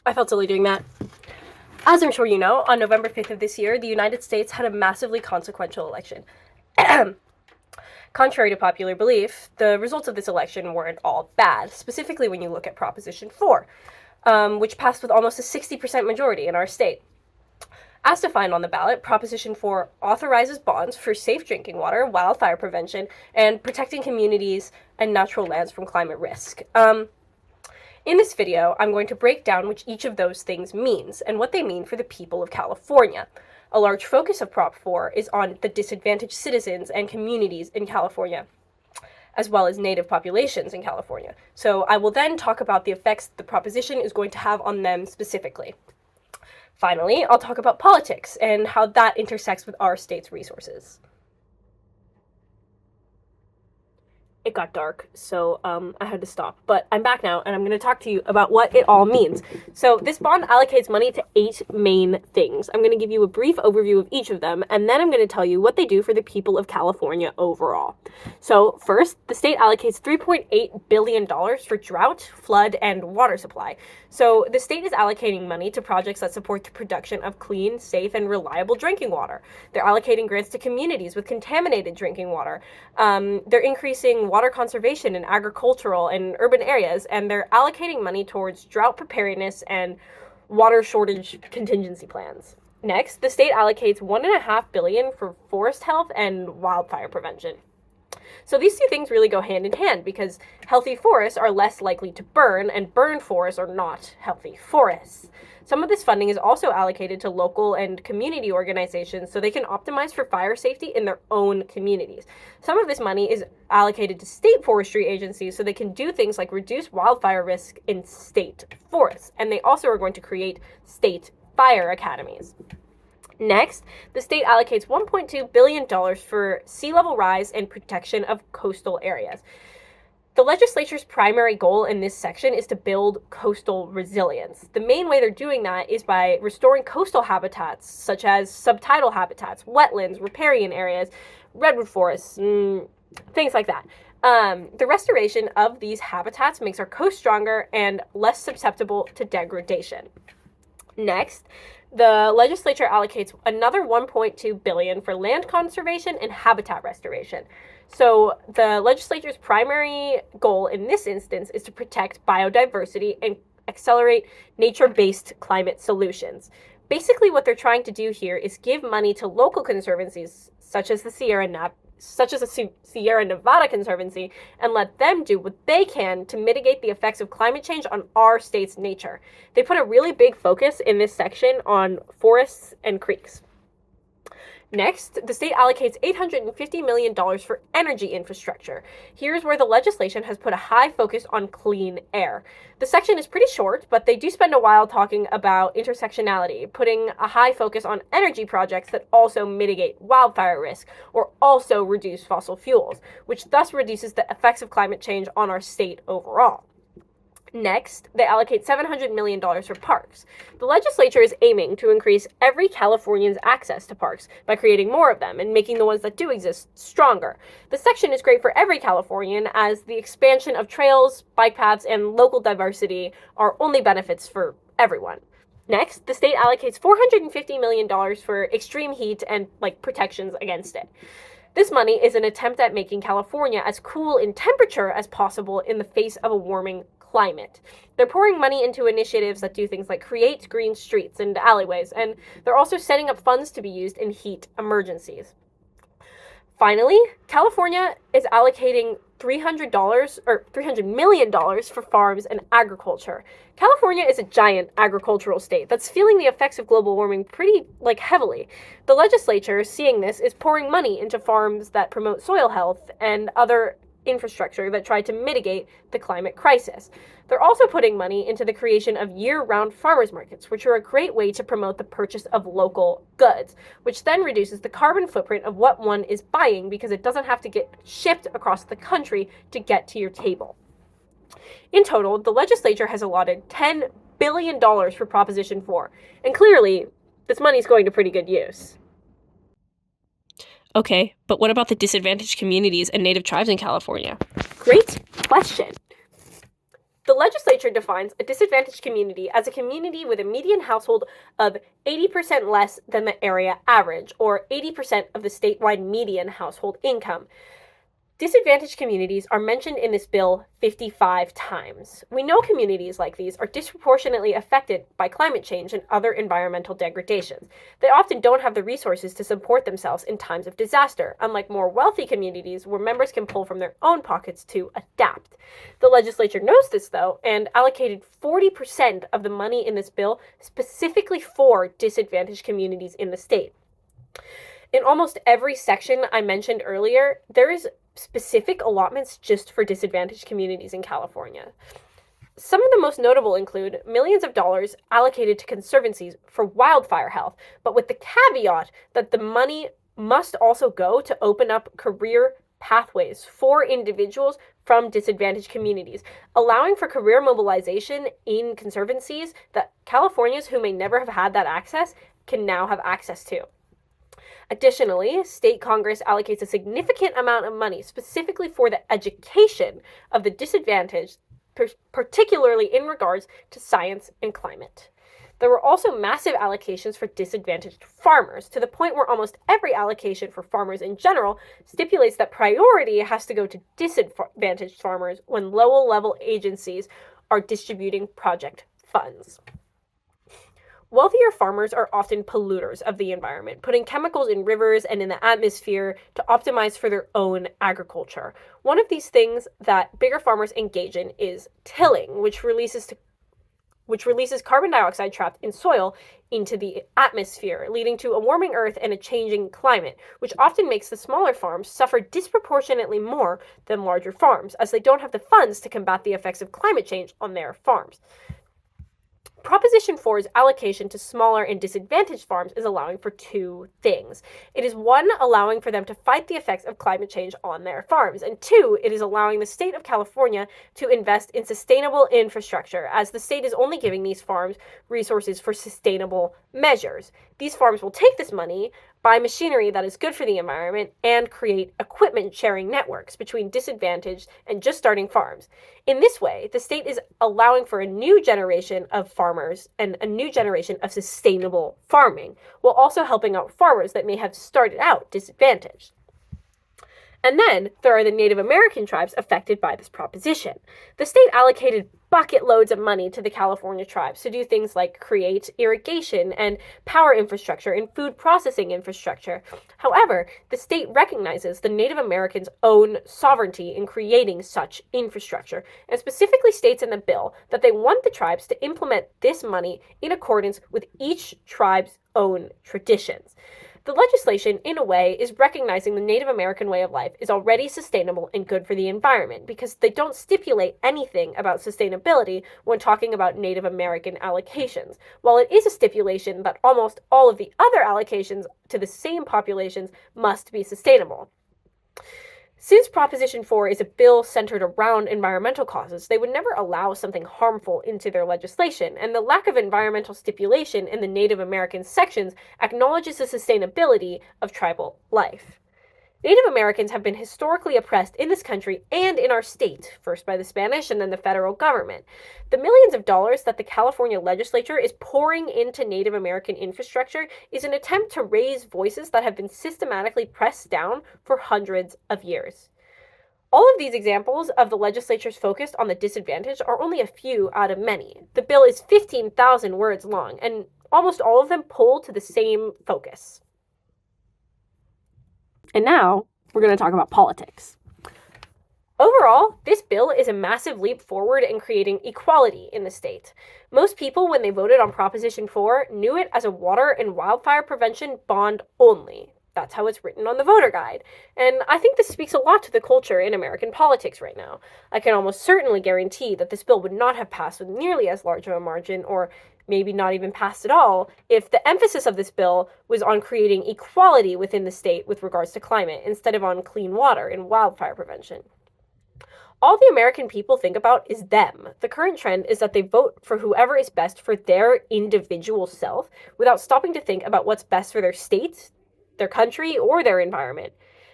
I felt silly doing that. As I'm sure you know, on November 5th of this year, the United States had a massively consequential election. Contrary to popular belief, the results of this election weren't all bad, specifically when you look at Proposition 4, which passed with almost a 60% majority in our state. As defined on the ballot, Proposition 4 authorizes bonds for safe drinking water, wildfire prevention, and protecting communities and natural lands from climate risk. In this video, I'm going to break down what each of those things means and what they mean for the people of California. A large focus of Prop 4 is on the disadvantaged citizens and communities in California, as well as native populations in California. So I will then talk about the effects the proposition is going to have on them specifically. Finally, I'll talk about politics and how that intersects with our state's resources. It got dark, so I had to stop. But I'm back now, and I'm going to talk to you about what it all means. So this bond allocates money to 8 main things. I'm going to give you a brief overview of each of them, and then I'm going to tell you what they do for the people of California overall. So first, the state allocates $3.8 billion for drought, flood, and water supply. So the state is allocating money to projects that support the production of clean, safe, and reliable drinking water. They're allocating grants to communities with contaminated drinking water. They're increasing water conservation in agricultural and urban areas, and they're allocating money towards drought preparedness and water shortage contingency plans. Next, the state allocates $1.5 billion for forest health and wildfire prevention. So these two things really go hand in hand because healthy forests are less likely to burn, and burned forests are not healthy forests. Some of this funding is also allocated to local and community organizations so they can optimize for fire safety in their own communities. Some of this money is allocated to state forestry agencies so they can do things like reduce wildfire risk in state forests. And they also are going to create state fire academies. Next, the state allocates $1.2 billion for sea level rise and protection of coastal areas. The legislature's primary goal in this section is to build coastal resilience. The main way they're doing that is by restoring coastal habitats, such as subtidal habitats, wetlands, riparian areas, redwood forests, things like that. The restoration of these habitats makes our coast stronger and less susceptible to degradation. Next, the legislature allocates another $1.2 billion for land conservation and habitat restoration. So the legislature's primary goal in this instance is to protect biodiversity and accelerate nature-based climate solutions. Basically, what they're trying to do here is give money to local conservancies, such as the Sierra Nevada Conservancy, and let them do what they can to mitigate the effects of climate change on our state's nature. They put a really big focus in this section on forests and creeks. Next, the state allocates $850 million for energy infrastructure. Here's where the legislation has put a high focus on clean air. The section is pretty short, but they do spend a while talking about intersectionality, putting a high focus on energy projects that also mitigate wildfire risk or also reduce fossil fuels, which thus reduces the effects of climate change on our state overall. Next, they allocate $700 million for parks. The legislature is aiming to increase every Californian's access to parks by creating more of them and making the ones that do exist stronger. The section is great for every Californian as the expansion of trails, bike paths, and local diversity are only benefits for everyone. Next, the state allocates $450 million for extreme heat and protections against it. This money is an attempt at making California as cool in temperature as possible in the face of a warming climate. They're pouring money into initiatives that do things like create green streets and alleyways, and they're also setting up funds to be used in heat emergencies. Finally, California is allocating $300 million for farms and agriculture. California is a giant agricultural state that's feeling the effects of global warming pretty heavily. The legislature, seeing this, is pouring money into farms that promote soil health and other infrastructure that try to mitigate the climate crisis. They're also putting money into the creation of year-round farmers markets, which are a great way to promote the purchase of local goods, which then reduces the carbon footprint of what one is buying because it doesn't have to get shipped across the country to get to your table. In total, the legislature has allotted $10 billion for Proposition 4, and clearly, this money is going to pretty good use. Okay, but what about the disadvantaged communities and native tribes in California? Great question. The legislature defines a disadvantaged community as a community with a median household of 80% less than the area average, or 80% of the statewide median household income. Disadvantaged communities are mentioned in this bill 55 times. We know communities like these are disproportionately affected by climate change and other environmental degradations. They often don't have the resources to support themselves in times of disaster, unlike more wealthy communities where members can pull from their own pockets to adapt. The legislature knows this, though, and allocated 40% of the money in this bill specifically for disadvantaged communities in the state. In almost every section I mentioned earlier, there is specific allotments just for disadvantaged communities in California. Some of the most notable include millions of dollars allocated to conservancies for wildfire health, but with the caveat that the money must also go to open up career pathways for individuals from disadvantaged communities, allowing for career mobilization in conservancies that Californians who may never have had that access can now have access to. Additionally, state Congress allocates a significant amount of money specifically for the education of the disadvantaged, particularly in regards to science and climate. There were also massive allocations for disadvantaged farmers, to the point where almost every allocation for farmers in general stipulates that priority has to go to disadvantaged farmers when lower-level agencies are distributing project funds. Wealthier farmers are often polluters of the environment, putting chemicals in rivers and in the atmosphere to optimize for their own agriculture. One of these things that bigger farmers engage in is tilling, which releases carbon dioxide trapped in soil into the atmosphere, leading to a warming earth and a changing climate, which often makes the smaller farms suffer disproportionately more than larger farms, as they don't have the funds to combat the effects of climate change on their farms. Proposition 4's allocation to smaller and disadvantaged farms is allowing for two things. It is one, allowing for them to fight the effects of climate change on their farms, and two, it is allowing the state of California to invest in sustainable infrastructure, as the state is only giving these farms resources for sustainable measures. These farms will take this money, buy machinery that is good for the environment, and create equipment sharing networks between disadvantaged and just starting farms. In this way, the state is allowing for a new generation of farmers and a new generation of sustainable farming, while also helping out farmers that may have started out disadvantaged. And then there are the Native American tribes affected by this proposition. The state allocated bucket loads of money to the California tribes to do things like create irrigation and power infrastructure and food processing infrastructure. However, the state recognizes the Native Americans' own sovereignty in creating such infrastructure, and specifically states in the bill that they want the tribes to implement this money in accordance with each tribe's own traditions. The legislation, in a way, is recognizing the Native American way of life is already sustainable and good for the environment, because they don't stipulate anything about sustainability when talking about Native American allocations, while it is a stipulation that almost all of the other allocations to the same populations must be sustainable. Since Proposition 4 is a bill centered around environmental causes, they would never allow something harmful into their legislation, and the lack of environmental stipulation in the Native American sections acknowledges the sustainability of tribal life. Native Americans have been historically oppressed in this country and in our state, first by the Spanish and then the federal government. The millions of dollars that the California legislature is pouring into Native American infrastructure is an attempt to raise voices that have been systematically pressed down for hundreds of years. All of these examples of the legislature's focus on the disadvantaged are only a few out of many. The bill is 15,000 words long, and almost all of them pull to the same focus. And now, we're going to talk about politics. Overall, this bill is a massive leap forward in creating equality in the state. Most people, when they voted on Proposition 4, knew it as a water and wildfire prevention bond only. That's how it's written on the voter guide. And I think this speaks a lot to the culture in American politics right now. I can almost certainly guarantee that this bill would not have passed with nearly as large of a margin, or maybe not even passed at all, if the emphasis of this bill was on creating equality within the state with regards to climate, instead of on clean water and wildfire prevention. All the American people think about is them. The current trend is that they vote for whoever is best for their individual self, without stopping to think about what's best for their state, their country, or their environment.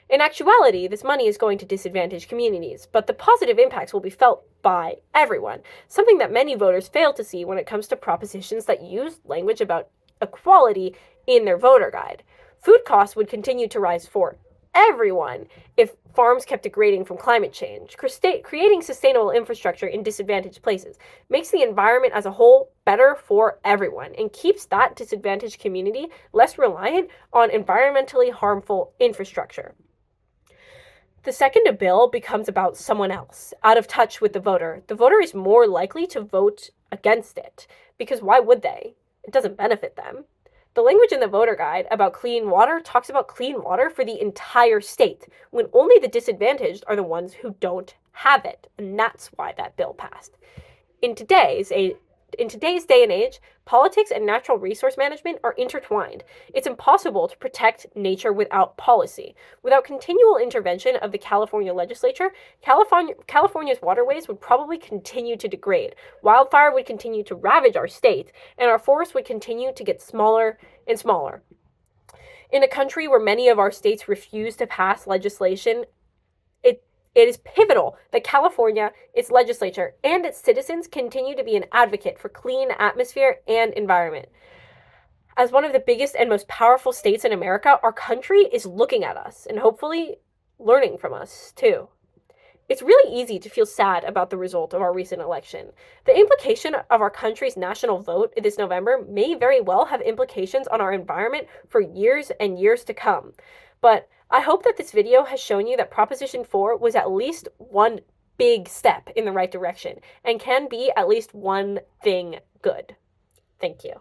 In actuality, this money is going to disadvantaged communities, but the positive impacts will be felt by everyone, something that many voters fail to see when it comes to propositions that use language about equality in their voter guide. Food costs would continue to rise for everyone if farms kept degrading from climate change. Creating sustainable infrastructure in disadvantaged places makes the environment as a whole better for everyone and keeps that disadvantaged community less reliant on environmentally harmful infrastructure. The second a bill becomes about someone else, out of touch with the voter is more likely to vote against it. Because why would they? It doesn't benefit them. The language in the voter guide about clean water talks about clean water for the entire state, when only the disadvantaged are the ones who don't have it. And that's why that bill passed. In today's day and age, politics and natural resource management are intertwined. It's impossible to protect nature without policy. Without continual intervention of the California legislature, California's waterways would probably continue to degrade. Wildfire would continue to ravage our state, and our forests would continue to get smaller and smaller. In a country where many of our states refuse to pass legislation, it is pivotal that California, its legislature, and its citizens continue to be an advocate for clean atmosphere and environment. As one of the biggest and most powerful states in America, our country is looking at us and hopefully learning from us too. It's really easy to feel sad about the result of our recent election. The implication of our country's national vote this November may very well have implications on our environment for years and years to come. But I hope that this video has shown you that Proposition 4 was at least one big step in the right direction and can be at least one thing good. Thank you.